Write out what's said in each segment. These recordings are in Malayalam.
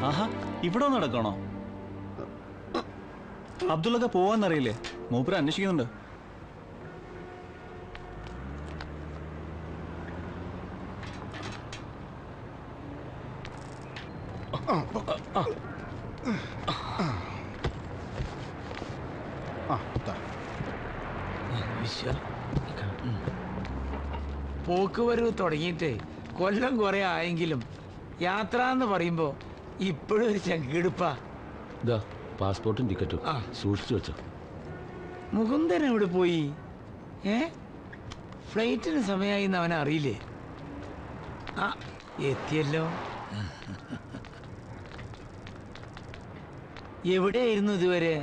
ആഹാ, ഇവിടെ നടക്കണോ? അബ്ദുള്ളൊക്കെ പോവാന്നറിയില്ലേ? മൂപ്പര് അന്വേഷിക്കുന്നുണ്ട്. പോക്കുവരവ് തുടങ്ങിയിട്ട് കൊല്ലം കുറെ ആയെങ്കിലും യാത്ര എന്ന് പറയുമ്പോ ഇപ്പോഴും ഒരു ചങ്കിടുപ്പാ. പാസ്പോർട്ടും ടിക്കറ്റും സൂക്ഷിച്ചു വെച്ചോ. മുകുന്ദൻ എവിടെ പോയി? ഫ്ലൈറ്റിന് സമയമായി എന്ന് അവനെ അറിയില്ലേ? ആ എത്തിയല്ലോ. എവിടെയായിരുന്നു ഇതുവരെ?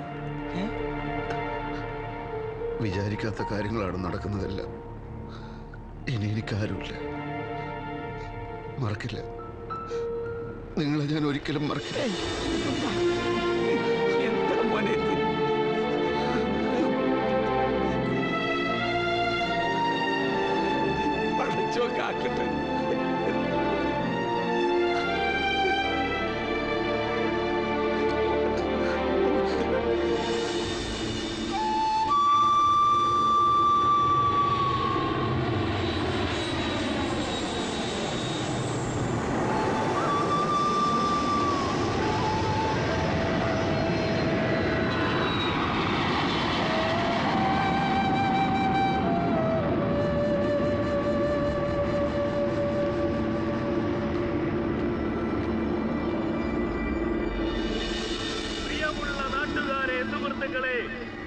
വിചാരിക്കാത്ത കാര്യങ്ങളാണ് നടക്കുന്നതെല്ലാം. ഇനി എനിക്കാരുമില്ല. മറക്കില്ല, നിങ്ങളെ ഞാൻ ഒരിക്കലും മറക്കില്ല. എന്താ മോനെ പഠിച്ചോ കാക്കട്ടെ.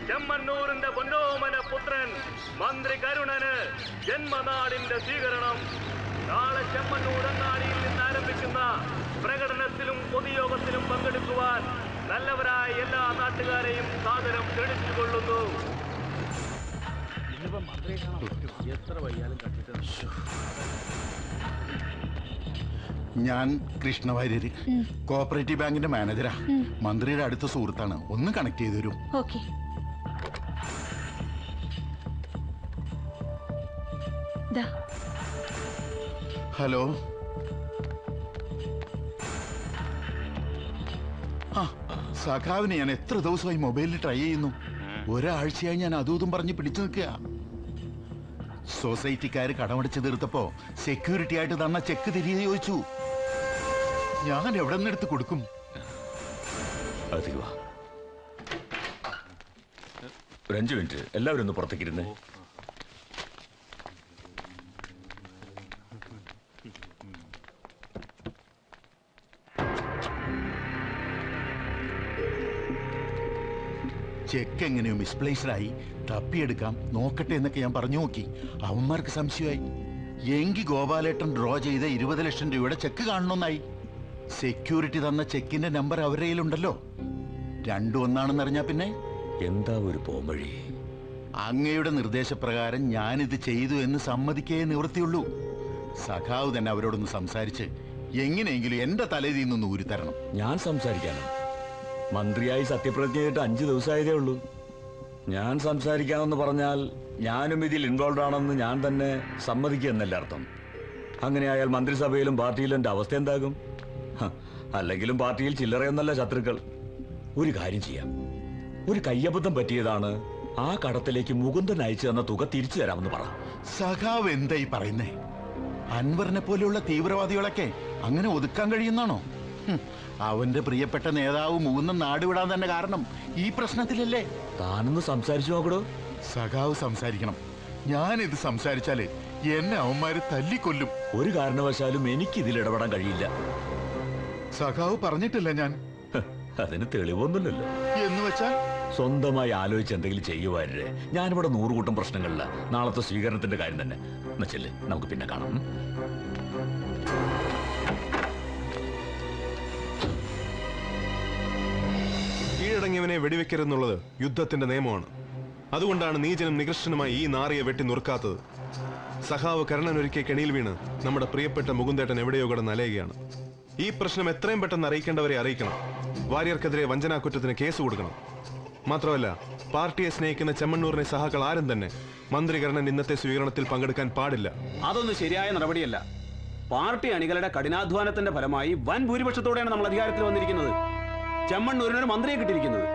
ചെമ്മണ്ണൂരിന്റെ പൊന്നോമന പുത്രൻ മന്ത്രി കരുണന് ജന്മനാടിന്റെ സ്വീകരണം. നാളെ ചെമ്മണ്ണൂർ അങ്ങാടിയിൽ നിന്ന് ആരംഭിക്കുന്ന പ്രകടനത്തിലും പൊതുയോഗത്തിലും പങ്കെടുക്കുവാൻ നല്ലവരായ എല്ലാ നാട്ടുകാരെയും സാദരം ക്ഷണിച്ചുകൊള്ളുന്നു. ഞാൻ കൃഷ്ണവാര്യര്, കോഓപ്പറേറ്റീവ് ബാങ്കിന്റെ മാനേജരാ. മന്ത്രിയുടെ അടുത്ത സുഹൃത്താണ്. ഒന്ന് കണക്ട് ചെയ്തു തരും? ഓക്കെ. ഹലോ. സഖാവിനെ ഞാൻ എത്ര ദിവസമായി മൊബൈലിൽ ട്രൈ ചെയ്യുന്നു. ഒരാഴ്ചയായി ഞാൻ അതും പറഞ്ഞ് പിടിച്ചു നിൽക്കുക. സൊസൈറ്റിക്കാര് കടമടിച്ച് തീർത്തപ്പോ സെക്യൂരിറ്റി ആയിട്ട് തന്ന ചെക്ക് തിരികെ ചോദിച്ചു. ഞാൻ എവിടെ നിന്നെടുത്ത് കൊടുക്കും? ഒരു 5 മിനിറ്റ് എല്ലാവരും ഒന്ന് പുറത്തേക്കിരുന്നേ. ചെക്ക് എങ്ങനെയോ മിസ്പ്ലേസ്ഡായി, തപ്പിയെടുക്കാം നോക്കട്ടെ എന്നൊക്കെ ഞാൻ പറഞ്ഞു നോക്കി. അവന്മാർക്ക് സംശയമായി. എങ്കിൽ ഗോപാലേട്ടൻ ഡ്രോ ചെയ്ത 20 ലക്ഷം രൂപയുടെ ചെക്ക് കാണണമെന്നായി. സെക്യൂരിറ്റി തന്ന ചെക്കിന്റെ നമ്പർ അവരുടെ കയ്യിലുണ്ടല്ലോ. രണ്ടും ഒന്നാണെന്നറിഞ്ഞാ പിന്നെ എന്താ ഒരു പോംവഴി? അങ്ങയുടെ നിർദ്ദേശപ്രകാരം ഞാനിത് ചെയ്തു എന്ന് സമ്മതിക്കേ നിവൃത്തിയുള്ളൂ. സഖാവ് തന്നെ അവരോടൊന്ന് സംസാരിച്ച് എങ്ങനെയെങ്കിലും എന്റെ തലയിൽ നിന്നൊന്ന് ഊരിത്തരണം. ഞാൻ സംസാരിക്കാനോ? മന്ത്രിയായി സത്യപ്രതിജ്ഞ ചെയ്തിട്ട് 5 ദിവസമായതേ ഉള്ളൂ. ഞാൻ സംസാരിക്കാമെന്ന് പറഞ്ഞാൽ ഞാനും ഇതിൽ ഇൻവോൾവ് ആണെന്ന് ഞാൻ തന്നെ സമ്മതിക്കുക എന്നല്ല അർത്ഥം. അങ്ങനെയായാൽ മന്ത്രിസഭയിലും പാർട്ടിയിലും എൻ്റെ അവസ്ഥ എന്താകും? അല്ലെങ്കിലും പാർട്ടിയിൽ ചില്ലറയൊന്നല്ല ശത്രുക്കൾ. ഒരു കാര്യം ചെയ്യാം, ഒരു കയ്യബദ്ധം പറ്റിയതാണ്. ആ കടത്തിലേക്ക് മുകുന്ദൻ അയച്ചു തന്ന തുക തിരിച്ചു തരാമെന്ന് പറ. സഖാവ് എന്തായി പറയുന്നേ? അൻവറിനെ പോലെയുള്ള തീവ്രവാദികളൊക്കെ അങ്ങനെ ഒതുക്കാൻ കഴിയുന്നാണോ? അവന്റെ പ്രിയപ്പെട്ട നേതാവ് മുകുന്ദൻ നാടുവിടാൻ തന്നെ കാരണം ഈ പ്രശ്നത്തിലല്ലേ? താനൊന്ന് സംസാരിച്ചു നോക്കടോ. സഖാവ് സംസാരിക്കണം. ഞാനിത് സംസാരിച്ചാല് എന്നെ അവന്മാര് തല്ലിക്കൊല്ലും. ഒരു കാരണവശാലും എനിക്ക് ഇതിൽ ഇടപെടാൻ കഴിയില്ല. സഖാവ് പറഞ്ഞിട്ടില്ല ഞാൻ. അതിന് തെളിവൊന്നുമില്ലല്ലോ. എന്ന് വെച്ചാൽ സ്വന്തമായി ആലോചിച്ച് എന്തെങ്കിലും ചെയ്യുവാരേ. ഞാനിവിടെ 100 കൂട്ടം പ്രശ്നങ്ങളില്ല. നാളത്തെ സ്വീകരണത്തിന്റെ കാര്യം തന്നെ എന്നുവെച്ചല്ലേ, നമുക്ക് പിന്നെ കാണാം. കീഴടങ്ങിയവനെ വെടിവെക്കരുതെന്നുള്ളത് യുദ്ധത്തിന്റെ നിയമമാണ്. അതുകൊണ്ടാണ് നീചനും നികൃഷ്ടനുമായി ഈ നാറിയെ വെട്ടി നുറുക്കാത്തത്. സഖാവ് കരുണനൊരുക്കിയ കെണിയിൽ വീണ് നമ്മുടെ പ്രിയപ്പെട്ട മുകുന്ദേട്ടൻ എവിടെയോ കിടന്ന് അലയുകയാണ്. ഈ പ്രശ്നം എത്രയും പെട്ടെന്ന് അറിയിക്കേണ്ടവരെ അറിയിക്കണം. വാര്യർക്കെതിരെ വഞ്ചനാക്കുറ്റത്തിന് കേസ് കൊടുക്കണം. മാത്രമല്ല, പാർട്ടിയെ സ്നേഹിക്കുന്ന ചെമ്മണ്ണൂരിനെ സഹാക്കൾ ആരും തന്നെ മന്ത്രി കരുണൻ ഇന്നത്തെ സ്വീകരണത്തിൽ പങ്കെടുക്കാൻ പാടില്ല. അതൊന്നും ശരിയായ നടപടിയല്ല. പാർട്ടി അണികളുടെ കഠിനാധ്വാനത്തിന്റെ ഫലമായി വൻ ഭൂരിപക്ഷത്തോടെയാണ് നമ്മൾ അധികാരത്തിൽ വന്നിരിക്കുന്നത്. ചെമ്മണ്ണൂരിനൊരു മന്ത്രിയെ കിട്ടിയിരിക്കുന്നത്.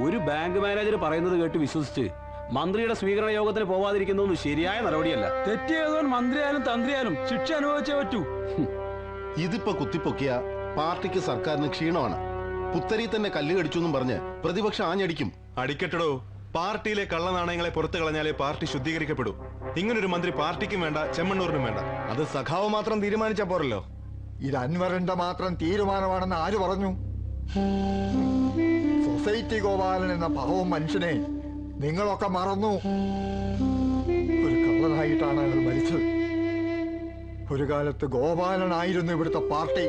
ഒരു ബാങ്ക് മാനേജർ പറയുന്നത് കേട്ട് വിശ്വസിച്ച് മന്ത്രിയുടെ സ്വീകരണ യോഗത്തിന് പോവാതിരിക്കുന്നതൊന്നും ശരിയായ നടപടിയല്ല. തെറ്റിയതോൻ മന്ത്രിയായാലും തന്ത്രിയാലും ശിക്ഷ അനുഭവിച്ചേ പറ്റൂ. ഇതിപ്പോ കുത്തിപ്പൊക്കിയ പാർട്ടിക്ക് സർക്കാരിന് ക്ഷീണമാണ്. പുത്തരി തന്നെ കല്ല് കടിച്ചു എന്നും പറഞ്ഞ് പ്രതിപക്ഷം ആഞ്ഞടിക്കും. അടിക്കട്ടടോ. പാർട്ടിയിലെ കള്ളനാണയങ്ങളെ പുറത്തു കളഞ്ഞാലേ പാർട്ടി ശുദ്ധീകരിക്കപ്പെടൂ. ഇങ്ങനൊരു മന്ത്രി പാർട്ടിക്കും വേണ്ട, ചെമ്മണ്ണൂരിനും വേണ്ട. അത് സഖാവ് മാത്രം തീരുമാനിച്ച പോരല്ലോ. ഇത് അൻവറിന്റെ മാത്രം തീരുമാനമാണെന്ന് ആര് പറഞ്ഞു? സൊസൈറ്റി ഗോപാലൻ എന്ന പാവം മനുഷ്യനെ നിങ്ങളൊക്കെ മറന്നു. ഒരു കള്ളനായിട്ടാണ് അയാൾ മരിച്ചത്. ഒരു കാലത്ത് ഗോപാലനായിരുന്നു ഇവിടുത്തെ പാർട്ടി.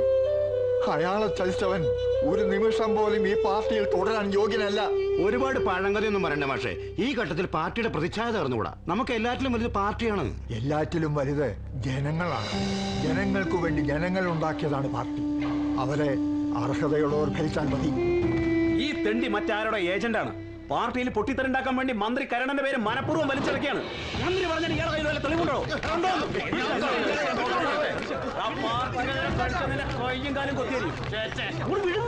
അയാളെ ചതിച്ചവൻ ഒരു നിമിഷം പോലും ഈ പാർട്ടിയിൽ തുടരാൻ യോഗ്യനല്ല. ഒരുപാട് പഴങ്കഥയൊന്നും പറയണ്ട മാഷേ. ഈ ഘട്ടത്തിൽ പാർട്ടിയുടെ പ്രതിച്ഛായ തീർന്നുകൂടാ. നമുക്ക് എല്ലാറ്റിലും വലുത് പാർട്ടിയാണ്. എല്ലാറ്റിലും വലുത് ജനങ്ങളാണ്. ജനങ്ങൾക്കു വേണ്ടി ജനങ്ങൾ ഉണ്ടാക്കിയതാണ് പാർട്ടി. അവരെ അർഹതയുള്ളവർ ഭരിച്ചാൽ മതി. ഈ തെണ്ടി മറ്റാരുടെ ഏജന്റാണ്. പാർട്ടിയിൽ പൊട്ടിത്തെറുണ്ടാക്കാൻ വേണ്ടി മന്ത്രി കരുണന്റെ പേര് മനഃപൂർവ്വം വലിച്ചിറക്കിയാണ്. മന്ത്രി പറഞ്ഞിട്ട് ഇയാളെ കയ്യിൽ വല്ല തെളിവുണ്ടോ? കയ്യും കാലും കൊത്തിയരിയും.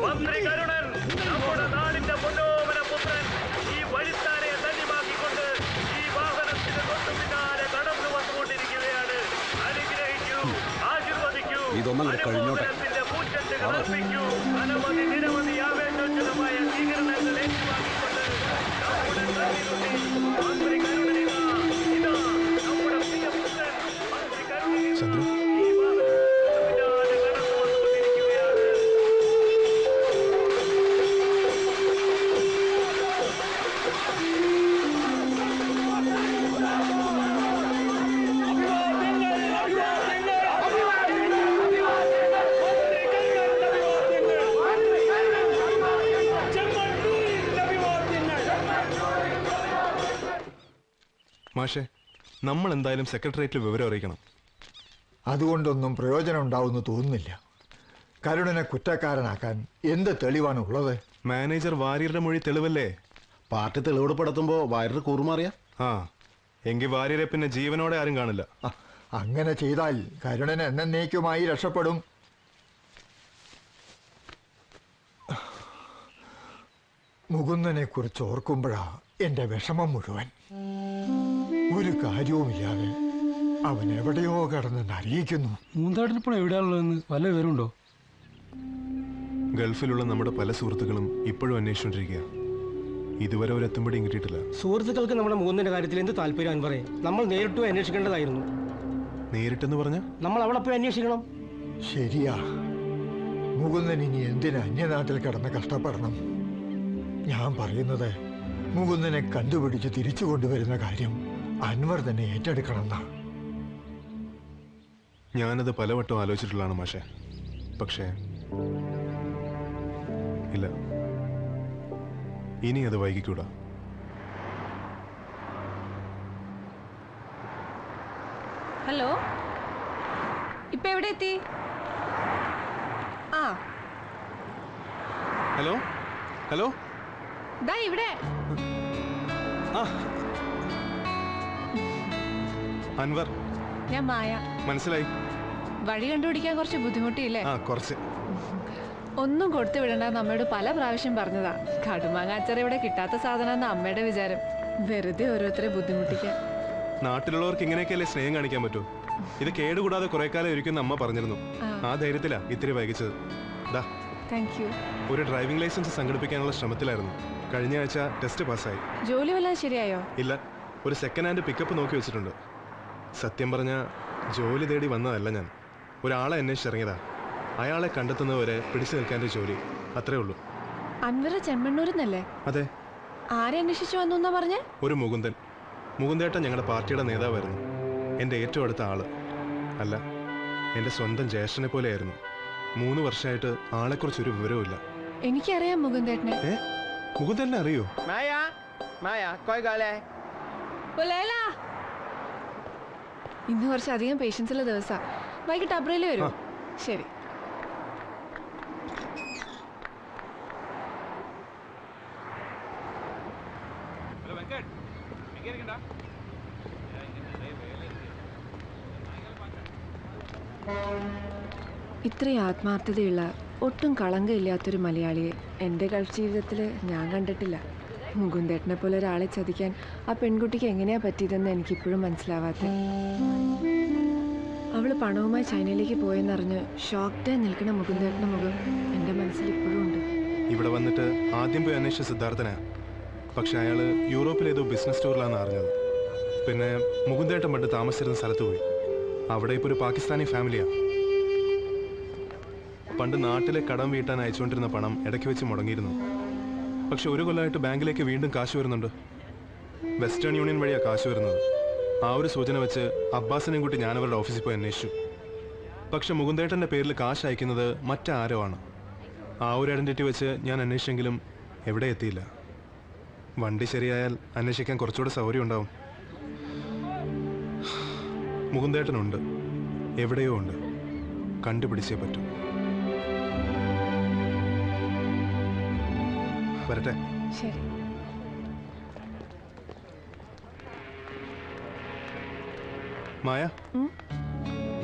മന്ത്രി കരുണൻ, നമ്മുടെ നാടിന്റെ പൊന്നോമന പുത്രൻ, ഈ വഴിത്താരെ ധന്യമാക്കിക്കൊണ്ട് ഈ വാഹനത്തിന് തൊട്ടു പിന്നാലെ കടന്നു വന്നുകൊണ്ടിരിക്കുകയാണ്. അനുഗ്രഹിക്കൂ, ആശീർവദിക്കൂ, അനുമോദനത്തിന്റെ പൂച്ചെണ്ടുകൾ അർപ്പിക്കൂ. അനവധി നിരവധി ആവേശോജ്വലമായ സ്വീകരണങ്ങൾ ഏറ്റുവാങ്ങിക്കൊണ്ട് നമ്മുടെ കണ്ണിനുള്ളിൽ മന്ത്രി കരുണൻ ഇതാ നമ്മുടെ പ്രിയപുത്രൻ മന്ത്രി കരുണൻ ഈ വാഹനത്തിന് പിന്നാലെ കടന്നു വന്നുകൊണ്ടിരിക്കുകയാണ്. മാഷെ, നമ്മൾ എന്തായാലും സെക്രട്ടേറിയറ്റിൽ വിവരം അറിയിക്കണം. അതുകൊണ്ടൊന്നും പ്രയോജനം ഉണ്ടാവുമെന്ന് തോന്നുന്നില്ല. കരുണനെ കുറ്റക്കാരനാക്കാൻ എന്ത് തെളിവാണ് ഉള്ളത്? മാനേജർ വാര്യരുടെ മൊഴി തെളിവല്ലേ? പാർട്ടി തെളിവെടുപ്പെടുത്തുമ്പോ വയറ് കൂറുമാറിയ ആ എങ്കിൽ വാര്യരെ പിന്നെ ജീവനോടെ ആരും കാണില്ല. അങ്ങനെ ചെയ്താൽ കരുണൻ എന്നേക്കുമായി രക്ഷപ്പെടും. മുകുന്ദനെ കുറിച്ച് ഓർക്കുമ്പോഴാ എന്റെ വിഷമം മുഴുവൻ. ഒരു കാര്യവുമില്ലാതെ അവൻ എവിടെയോ കിടന്ന് അറിയിക്കുന്നു. മൂന്നാട്ടിലിപ്പോൾ എവിടെയാണുള്ളതെന്ന് വല്ല വിവരമുണ്ടോ? ഗൾഫിലുള്ള നമ്മുടെ പല സുഹൃത്തുക്കളും ഇപ്പോഴും അന്വേഷിച്ചുകൊണ്ടിരിക്കുക. ഇതുവരെ ഒരു എത്തുമ്പടിയും കിട്ടിയിട്ടില്ല. സുഹൃത്തുക്കൾക്ക് നമ്മുടെ മുകുന്ദന്റെ കാര്യത്തിൽ എന്ത് താല്പര്യം അൻവറേ? നമ്മൾ നേരിട്ട് പോയി അന്വേഷിക്കേണ്ടതായിരുന്നു. നേരിട്ടെന്ന് പറഞ്ഞ നമ്മൾ അവിടെ പോയി അന്വേഷിക്കണം. ശരിയാ. മുകുന്ദൻ ഇനി എന്തിന് അന്യനാട്ടിൽ കിടന്ന് കഷ്ടപ്പെടണം? ഞാൻ പറയുന്നത് മുകുന്ദനെ കണ്ടുപിടിച്ച് തിരിച്ചു കൊണ്ടുവരുന്ന കാര്യം അൻവർ തന്നെ ഏറ്റെടുക്കണമെന്നാ. ഞാനത് പലവട്ടം ആലോചിച്ചിട്ടുള്ളതാണ് മാഷെ. പക്ഷേ ഇല്ല, ഇനി അത് വൈകിക്കൂടാ. ഹലോ, ഇപ്പൊ എവിടെ എത്തി? ആ ഹലോ ഹലോ, ദാ ഇവിടെ. അൻവർ, ഞാൻ മായ. മനസ്സിലായി. വഴി കണ്ടുപിടിക്കാൻ കുറച്ച് ബുദ്ധിമുട്ടിയില്ലേ? കുറച്ച്. ഒന്നും കൊടുത്തു വിടണ്ടെന്ന് അമ്മയോട് പല പ്രാവശ്യം പറഞ്ഞതാ. കടുമാങ്ങാച്ചറ ഇവിടെ കിട്ടാത്ത സാധനമെന്ന് അമ്മയുടെ വിചാരം. വെറുതെ ഓരോരുത്തരെ ബുദ്ധിമുട്ടിക്കാൻ. നാട്ടിലുള്ളവർക്ക് ഇങ്ങനെയൊക്കെയല്ലേ സ്നേഹം കാണിക്കാൻ പറ്റൂ. ഇത് കേടുകൂടാതെ കുറെ കാലം ഇരിക്കുന്ന അമ്മ പറഞ്ഞിരുന്നു. ആ ധൈര്യത്തിലാ ഇത്തിരി വൈകിച്ചത്. ഒരു ഡ്രൈവിംഗ് ലൈസൻസ് സംഘടിപ്പിക്കാനുള്ള ശ്രമത്തിലായിരുന്നു. കഴിഞ്ഞ ആഴ്ച ടെസ്റ്റ് പാസ്സായി. ജോലി വല്ലതും ശരിയായോ? ഇല്ല, ഒരു സെക്കൻഡ് ഹാൻഡ് പിക്കപ്പ് നോക്കി വെച്ചിട്ടുണ്ട്. സത്യം പറഞ്ഞ ജോലി തേടി വന്നതല്ല ഞാൻ. ഒരാളെ അന്വേഷിച്ചിറങ്ങിയതാ. അയാളെ കണ്ടെത്തുന്നവരെ പിടിച്ചു നിൽക്കാൻ ജോലി, അത്രേ ഉള്ളൂ. അൻവറ ചെമ്മണ്ണൂരിന്നല്ലേ? അതെ. ആരെ അന്വേഷിച്ചു വന്നു എന്നാ പറഞ്ഞേ? ഒരു മുകുന്ദൻ. മുകുന്ദേട്ടൻ ഞങ്ങളുടെ പാർട്ടിയുടെ നേതാവായിരുന്നു. എൻ്റെ ഏറ്റവും അടുത്ത ആള്. അല്ല, എൻ്റെ സ്വന്തം ജ്യേഷ്ഠനെ പോലെയായിരുന്നു. 3 വർഷമായിട്ട് ആളെക്കുറിച്ചൊരു വിവരവും ഇല്ല. എനിക്കറിയാം മുകുന്ദേട്ടനെ. മുകുന്ദേട്ടനെ അറിയോ? ഇന്ന് കുറച്ചധികം പേഷ്യൻസ് ഉള്ള ദിവസാ. വൈകിട്ട് അബ്രയില് വരും. ശരി. ഇത്രയും ആത്മാർത്ഥതയുള്ള ഒട്ടും കളങ്കമില്ലാത്തൊരു മലയാളിയെ എൻ്റെ ഗൾഫ് ജീവിതത്തിൽ ഞാൻ കണ്ടിട്ടില്ല. മുകുന്ദേട്ടനെ പോലെ ഒരാളെ ചതിക്കാൻ ആ പെൺകുട്ടിക്ക് എങ്ങനെയാ പറ്റിയതെന്ന് എനിക്കിപ്പോഴും മനസ്സിലാവാത്ത. അവൾ പണവുമായി ചൈനയിലേക്ക് പോയെന്നറിഞ്ഞ് ഷോക്ക്ഡായി നിൽക്കുന്ന മുകുന്ദേട്ടൻ്റെ മുഖം എൻ്റെ മനസ്സിൽ ഇപ്പോഴും ഉണ്ട്. ഇവിടെ വന്നിട്ട് ആദ്യം പോയി അന്വേഷിച്ച സിദ്ധാർത്ഥനാ. പക്ഷെ അയാൾ യൂറോപ്പിലേതോ ബിസിനസ് ടൂറിലാണെന്ന് അറിഞ്ഞത്. പിന്നെ മുകുന്ദേട്ടൻ പണ്ട് താമസിച്ചിരുന്ന സ്ഥലത്ത് പോയി. അവിടെ ഇപ്പോൾ ഒരു പാകിസ്ഥാനി ഫാമിലിയാണ്. പണ്ട് നാട്ടിലെ കടം വീട്ടാൻ അയച്ചുകൊണ്ടിരുന്ന പണം ഇടയ്ക്ക് വെച്ച് മുടങ്ങിയിരുന്നു. പക്ഷെ ഒരു കൊല്ലമായിട്ട് ബാങ്കിലേക്ക് വീണ്ടും കാശ് വരുന്നുണ്ട്. വെസ്റ്റേൺ യൂണിയൻ വഴിയാണ് കാശ് വരുന്നത്. ആ ഒരു സൂചന വെച്ച് അബ്ബാസിനെയും കൂട്ടി ഞാനവരുടെ ഓഫീസിൽ പോയി അന്വേഷിച്ചു. പക്ഷെ മുകുന്ദേട്ടൻ്റെ പേരിൽ കാശ് അയക്കുന്നത് മറ്റാരോ ആണ്. ആ ഒരു ഐഡൻറ്റിറ്റി വെച്ച് ഞാൻ അന്വേഷിച്ചെങ്കിലും എവിടെ എത്തിയില്ല. വണ്ടി ശരിയായാൽ അന്വേഷിക്കാൻ കുറച്ചുകൂടെ സൗകര്യം ഉണ്ടാവും. മുകുന്ദേട്ടനുണ്ട്, എവിടെയോ ഉണ്ട്. കണ്ടുപിടിച്ചേ പറ്റൂ. വരട്ടെ. ശരി. മായ,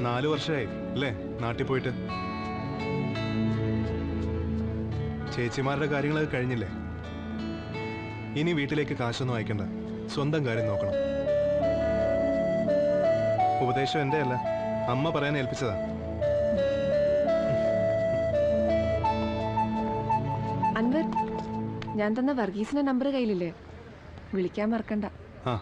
4 വർഷമായി അല്ലേ നാട്ടിൽ പോയിട്ട്? ചേച്ചിമാരുടെ കാര്യങ്ങളൊക്കെ കഴിഞ്ഞില്ലേ? ഇനി വീട്ടിലേക്ക് കാശൊന്നും അയക്കണ്ട, സ്വന്തം കാര്യം നോക്കണം. ഉപദേശം എൻ്റെ അല്ല, അമ്മ പറയാൻ ഏൽപ്പിച്ചതാ. അൻവർ, ഞാൻ തന്ന വർഗീസിന്റെ നമ്പർ കയ്യിലില്ലേ? വിളിക്കാൻ മറക്കണ്ട. ആ.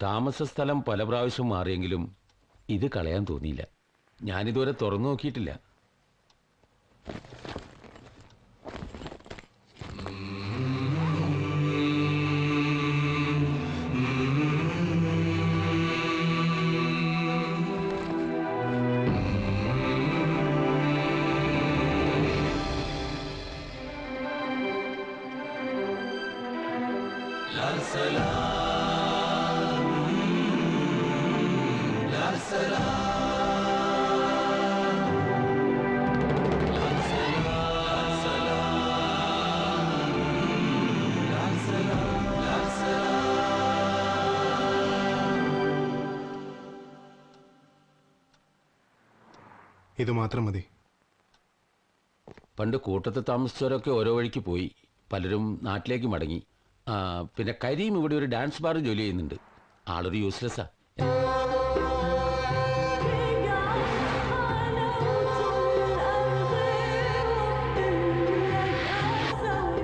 താമസ സ്ഥലം പല പ്രാവശ്യം മാറിയെങ്കിലും ഇത് കളയാൻ തോന്നിയില്ല. ഞാനിതുവരെ തുറന്നു നോക്കിയിട്ടില്ല. ഇത് മാത്രം മതി. പണ്ട് കൂട്ടത്തിൽ താമസിച്ചവരൊക്കെ ഓരോ വഴിക്ക് പോയി. പലരും നാട്ടിലേക്ക് മടങ്ങി. പിന്നെ കരീം ഇവിടെ ഒരു ഡാൻസ് ബാറിൽ ജോലി ചെയ്യുന്നുണ്ട്. ആളൊരു യൂസ്ലെസ്സാ.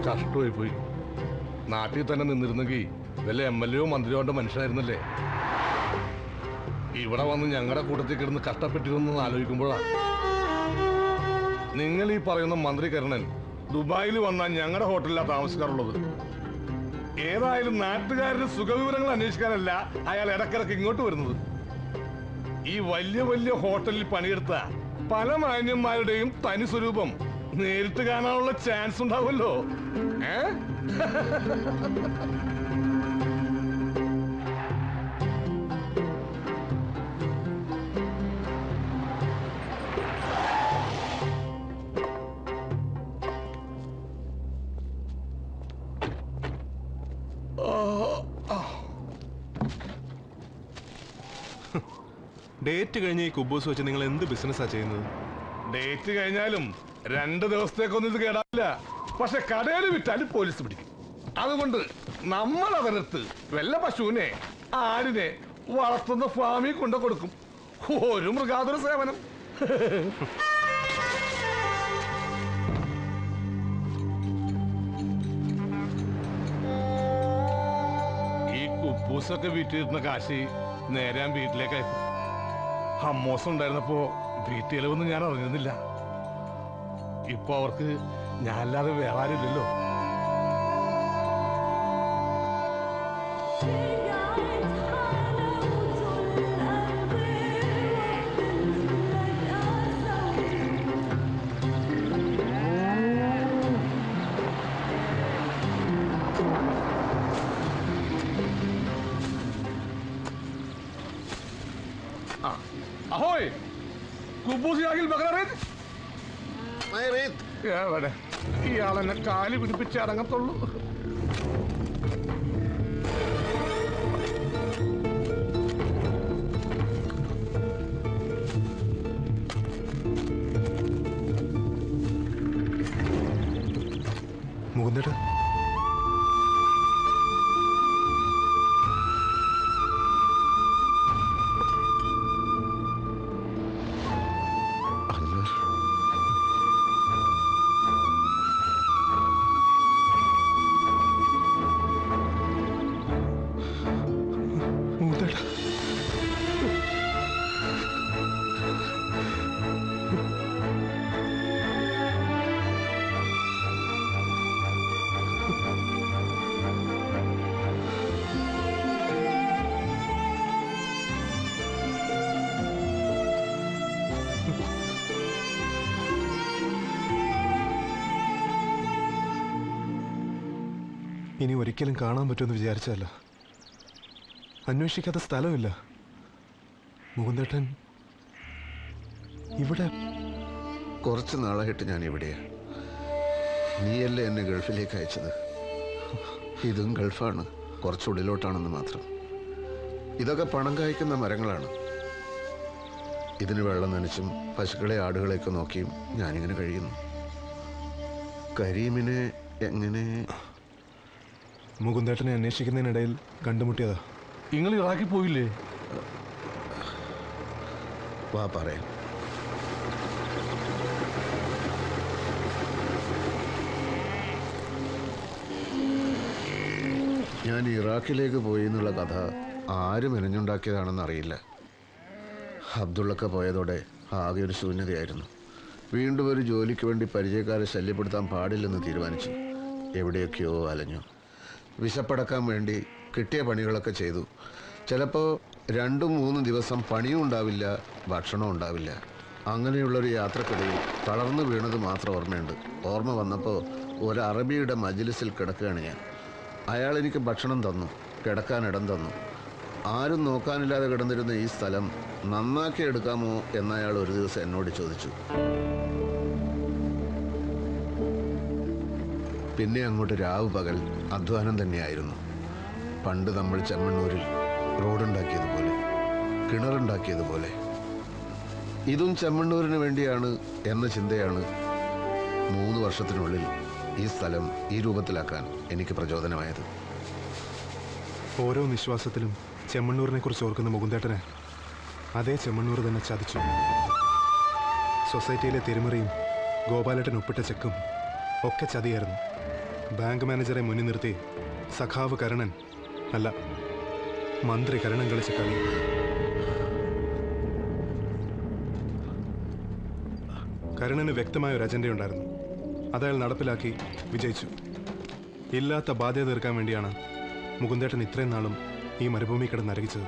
കഷ്ടമായി പോയി. നാട്ടിൽ തന്നെ നിന്നിരുന്നെങ്കിൽ വല്ല MLA മന്ത്രിയോന്റെ മനുഷ്യനായിരുന്നല്ലേ. ഇവിടെ വന്ന് ഞങ്ങളുടെ കൂട്ടത്തിൽ കിടന്ന് കഷ്ടപ്പെട്ടിരുന്നു ആലോചിക്കുമ്പോഴാ. നിങ്ങൾ ഈ പറയുന്ന മന്ത്രി കരുണൻ ദുബായിൽ വന്നാൽ ഞങ്ങളുടെ ഹോട്ടലിലാണ് താമസിക്കാറുള്ളത്. ഏതായാലും നാട്ടുകാരുടെ സുഖവിവരങ്ങൾ അന്വേഷിക്കാനല്ല അയാൾ ഇടക്കിടക്ക് ഇങ്ങോട്ട് വരുന്നത്. ഈ വലിയ വലിയ ഹോട്ടലിൽ പണിയെടുത്ത പല മാന്യന്മാരുടെയും തനി സ്വരൂപം നേരിട്ട് കാണാനുള്ള ചാൻസ് ഉണ്ടാവുമല്ലോ. ഡേറ്റ് കഴിഞ്ഞ് ഈ കുബൂസ് വെച്ച് നിങ്ങൾ എന്ത് ബിസിനസ്സാ ചെയ്യുന്നത്? ഡേറ്റ് കഴിഞ്ഞാലും 2 ദിവസത്തേക്കൊന്നും ഇത് കേടാവില്ല. പക്ഷെ കടയിൽ വിറ്റാലും പോലീസ് പിടിക്കും. അതുകൊണ്ട് നമ്മൾ അവരടുത്ത് വല്ല പശുവിനെ ആടിനെ വളർത്തുന്ന ഫാമിൽ കൊണ്ടു കൊടുക്കും. ഒരു മൃഗാതുര സേവനം. ഈ കുപ്പൂസൊക്കെ വീട്ടിലിരുന്ന കാശി നേരെ ഞാൻ വീട്ടിലേക്ക് അയക്കും. ഹമ്മോസം ഉണ്ടായിരുന്നപ്പോ വീട്ടിലൊന്നും ഞാൻ അറിഞ്ഞിരുന്നില്ല. ഇപ്പൊ അവർക്ക് ഞാനല്ലാതെ വേറെ ആരുമില്ലല്ലോ. Ahoy! കുബൂസ് യാഗിൽ എവിടെ ഇയാളെന്നെ കാല് പിടിപ്പിച്ച് അടങ്ങത്തുള്ളൂ. ഇനി ഒരിക്കലും കാണാൻ പറ്റുമെന്ന് വിചാരിച്ചല്ല. അന്വേഷിക്കാത്ത സ്ഥലമില്ല. മുകുന്ദേട്ടൻ ഇവിടെ കുറച്ച് നാളായിട്ട് ഞാൻ ഇവിടെയാ. നീയല്ലേ എന്നെ ഗൾഫിലേക്ക് അയച്ചത്. ഇതും ഗൾഫാണ്, കുറച്ചുള്ളിലോട്ടാണെന്ന് മാത്രം. ഇതൊക്കെ പണം കായ്ക്കുന്ന മരങ്ങളാണ്. ഇതിന് വെള്ളം നനച്ചും പശുക്കളെ ആടുകളെയൊക്കെ നോക്കിയും ഞാനിങ്ങനെ കഴിയുന്നു. കരീമിനെ എങ്ങനെ? മുകുന്ദേട്ടനെ അന്വേഷിക്കുന്നതിനിടയിൽ കണ്ടുമുട്ടിയതാ. നിങ്ങൾ ഇറാഖിൽ പോയില്ലേ? വാ പറയാം. ഞാൻ ഇറാഖിലേക്ക് പോയി എന്നുള്ള കഥ ആര് മെനഞ്ഞുണ്ടാക്കിയതാണെന്ന് അറിയില്ല. അബ്ദുള്ളക്ക പോയതോടെ ആകെ ഒരു ശൂന്യതയായിരുന്നു. വീണ്ടും ഒരു ജോലിക്ക് വേണ്ടി പരിചയക്കാരെ ശല്യപ്പെടുത്താൻ പാടില്ലെന്ന് തീരുമാനിച്ചു. എവിടെയൊക്കെയോ അലഞ്ഞു. വിശപ്പടക്കാൻ വേണ്ടി കിട്ടിയ പണികളൊക്കെ ചെയ്തു. ചിലപ്പോൾ 2-3 ദിവസം പണിയും ഉണ്ടാവില്ല, ഭക്ഷണവും ഉണ്ടാവില്ല. അങ്ങനെയുള്ളൊരു യാത്രക്കിടയിൽ തളർന്നു വീണത് മാത്രം ഓർമ്മയുണ്ട്. ഓർമ്മ വന്നപ്പോൾ ഒരു അറബിയുടെ മജ്ലിസിൽ കിടക്കുകയാണ് ഞാൻ. അയാൾ എനിക്ക് ഭക്ഷണം തന്നു, കിടക്കാൻ ഇടം തന്നു. ആരും നോക്കാനില്ലാതെ കിടന്നിരുന്ന ഈ സ്ഥലം നന്നാക്കി എടുക്കാമോ എന്നയാൾ ഒരു ദിവസം എന്നോട് ചോദിച്ചു. പിന്നെ അങ്ങോട്ട് രാവ് പകൽ അധ്വാനം തന്നെയായിരുന്നു. പണ്ട് നമ്മൾ ചെമ്മണ്ണൂരിൽ റോഡുണ്ടാക്കിയതുപോലെ, കിണറുണ്ടാക്കിയതുപോലെ. ഇതും ചെമ്മണ്ണൂരിന് വേണ്ടിയാണ് എന്ന ചിന്തയാണ് 3 വർഷത്തിനുള്ളിൽ ഈ സ്ഥലം ഈ രൂപത്തിലാക്കാൻ എനിക്ക് പ്രചോദനമായത്. ഓരോ നിശ്വാസത്തിലും ചെമ്മണ്ണൂരിനെ കുറിച്ച് ഓർക്കുന്ന മുകുന്ദേട്ടനെ അതേ ചെമ്മണ്ണൂർ തന്നെ ചതിച്ചു. സൊസൈറ്റിയിലെ തിരുമറിയും ഗോപാലേട്ടൻ ഒപ്പിട്ട ചെക്കും ഒക്കെ ചതിയായിരുന്നു. ബാങ്ക് മാനേജറെ മുന്നിൽ നിർത്തി സഖാവ് കരുണൻ, അല്ല മന്ത്രി കരുണൻ കളിച്ച കളി. കരുണന് വ്യക്തമായ ഒരു അജണ്ടയുണ്ടായിരുന്നു. അതയാൾ നടപ്പിലാക്കി വിജയിച്ചു. ഇല്ലാത്ത ബാധ്യത തീർക്കാൻ വേണ്ടിയാണ് മുകുന്ദേട്ടൻ ഇത്രയും നാളും ഈ മരുഭൂമി കിടന്ന് നരകിച്ചത്.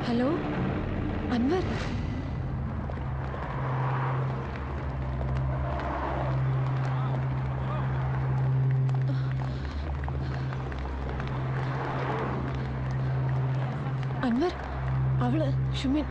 ഹലോ അൻവർ, അൻവർ, അവള് ഷുമിൻ.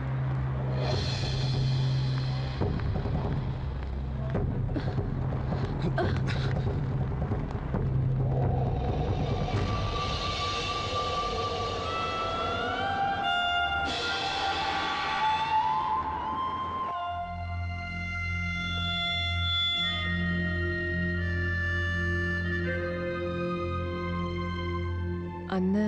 അന്ന്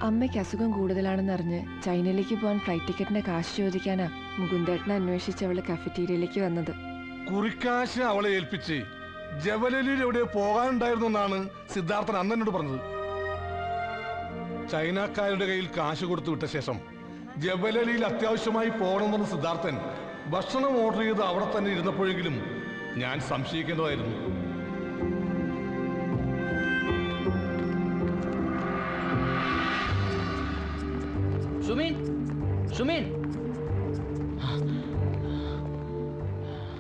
അമ്മയ്ക്ക് അസുഖം കൂടുതലാണെന്നറിഞ്ഞ് ചൈനയിലേക്ക് പോകാൻ ഫ്ലൈറ്റ് ടിക്കറ്റിന്റെ കാശ് ചോദിക്കാനാ മുകുന്ദേട്ടനെ അന്വേഷിച്ച് അവള് കഫറ്റീരിയയിലേക്ക് വന്നത്. കുറിക്കാശ് അവളെ ഏൽപ്പിച്ച് ജബലലിയിൽ എവിടെ പോകാനുണ്ടായിരുന്നു എന്നാണ് സിദ്ധാർത്ഥൻ അന്ന് എന്നോട് പറഞ്ഞത്. ചൈനക്കാരുടെ കയ്യിൽ കാശ് കൊടുത്തു വിട്ട ശേഷം ജബലലിയിൽ അത്യാവശ്യമായി പോകണമെന്ന് സിദ്ധാർത്ഥൻ ഭക്ഷണം ഓർഡർ ചെയ്ത് അവിടെ തന്നെ ഇരുന്നപ്പോഴെങ്കിലും ഞാൻ സംശയിക്കേണ്ടതായിരുന്നു.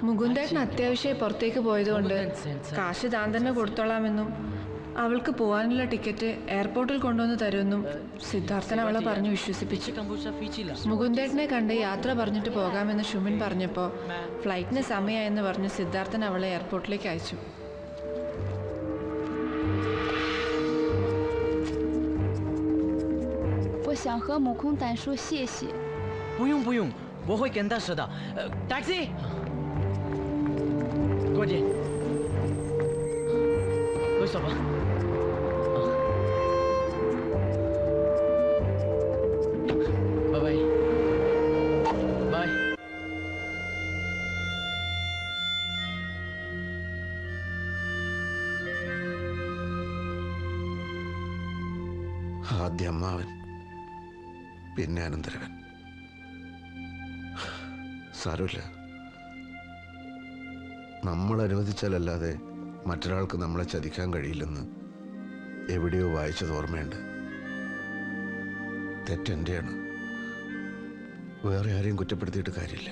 മുകുന്ദേട്ടൻ അത്യാവശ്യമായി പുറത്തേക്ക് പോയതുകൊണ്ട് കാശ് താൻ തന്നെ കൊടുത്തോളാമെന്നും അവൾക്ക് പോകാനുള്ള ടിക്കറ്റ് എയർപോർട്ടിൽ കൊണ്ടുവന്ന് തരുമെന്നും സിദ്ധാർത്ഥൻ അവളെ പറഞ്ഞു വിശ്വസിപ്പിച്ചു. മുകുന്ദേട്ടനെ കണ്ട് യാത്ര പറഞ്ഞിട്ട് പോകാമെന്ന് ഷുമിൻ പറഞ്ഞപ്പോൾ ഫ്ലൈറ്റിന് സമയമായെന്ന് പറഞ്ഞ് സിദ്ധാർത്ഥൻ അവളെ എയർപോർട്ടിലേക്ക് അയച്ചു. 我想和母空丹说谢谢。不用不用，我会跟他说的。taxi，给我见，各位走吧。拜拜，拜。ആദ്യം അമ്മാവൻ, പിന്നെ അനന്തരവൻ. സാരമില്ല, നമ്മൾ അനുവദിച്ചാലല്ലാതെ മറ്റൊരാൾക്ക് നമ്മളെ ചതിക്കാൻ കഴിയില്ലെന്ന് എവിടെയോ വായിച്ചത് ഓർമ്മയുണ്ട്. തെറ്റെൻ്റെയാണ്, വേറെ ആരെയും കുറ്റപ്പെടുത്തിയിട്ട് കാര്യമില്ല.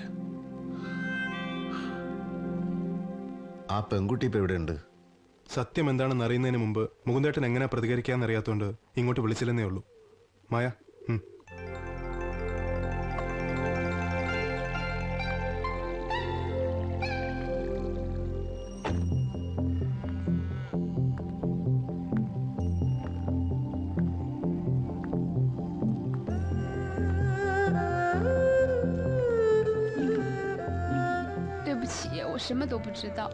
ആ പെൺകുട്ടി ഇപ്പൊ എവിടെയുണ്ട്? സത്യം എന്താണെന്ന് അറിയുന്നതിന് മുമ്പ് മുകുന്ദേട്ടൻ എങ്ങനെ പ്രതികരിക്കാന്നറിയാത്തോണ്ട് ഇങ്ങോട്ട് വിളിച്ചില്ലെന്നേ ഉള്ളൂ. മായ,对不起，我什么都不知道。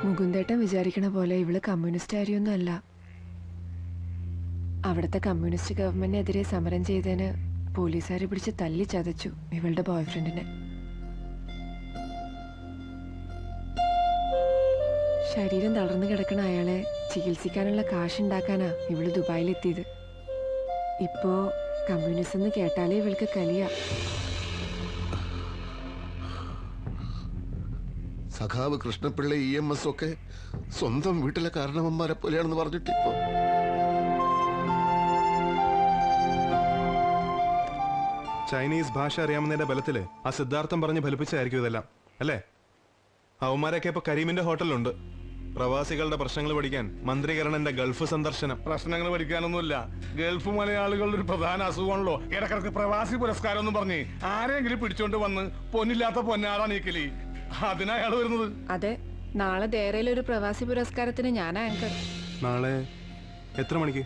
മുകുന്ദേട്ടൻ വിചാരിക്കണ പോലെ ഇവള് കമ്മ്യൂണിസ്റ്റ് ആര്യൊന്നും അല്ല. അവിടുത്തെ കമ്മ്യൂണിസ്റ്റ് ഗവൺമെന്റിനെതിരെ സമരം ചെയ്തതിന് പോലീസുകാരെ പിടിച്ച് തല്ലി ചതച്ചു ഇവളുടെ ബോയ്ഫ്രണ്ടിനെ. ശരീരം തളർന്നു കിടക്കണ അയാളെ ചികിത്സിക്കാനുള്ള കാശുണ്ടാക്കാനാ ഇവള് ദുബായിലെത്തിയത്. ഇപ്പോ കമ്മ്യൂണിസ്റ്റ് എന്ന് കേട്ടാലേ ഇവൾക്ക് കലിയ. സഖാവ് കൃഷ്ണപിള്ള EMS ഒക്കെ സ്വന്തം വീട്ടിലെ കാരണവന്മാരെ പോലെയാണെന്ന് പറഞ്ഞിട്ടിപ്പോ ചൈനീസ് ഭാഷ അറിയാവുന്നതിന്റെ ബലത്തില് ആ സിദ്ധാർത്ഥം പറഞ്ഞ് ഫലിപ്പിച്ചായിരിക്കും ഇതെല്ലാം അല്ലേ? അവന്മാരൊക്കെ ഇപ്പൊ കരീമിന്റെ ഹോട്ടലിലുണ്ട്. പ്രവാസികളുടെ പ്രശ്നങ്ങൾ പഠിക്കാൻ മന്ത്രികരണന്റെ ഗൾഫ് സന്ദർശനം. പ്രശ്നങ്ങൾ പഠിക്കാനൊന്നുമില്ല, ഗൾഫ് മലയാളികളുടെ ഒരു പ്രധാന അസുഖമാണല്ലോ ഇടക്കിടക്ക് പ്രവാസി പുരസ്കാരം എന്ന് പറഞ്ഞ് ആരെങ്കിലും പിടിച്ചോണ്ട് വന്ന് പൊന്നില്ലാത്ത പൊന്നാടാണ് നീക്കലി. അതിനയാൾ വരുന്നത്. അതെ, നാളെ ദേരയിലൊരു പ്രവാസി പുരസ്കാരത്തിന് ഞാനാ ആങ്കർ. നാളെ എത്ര മണിക്ക്?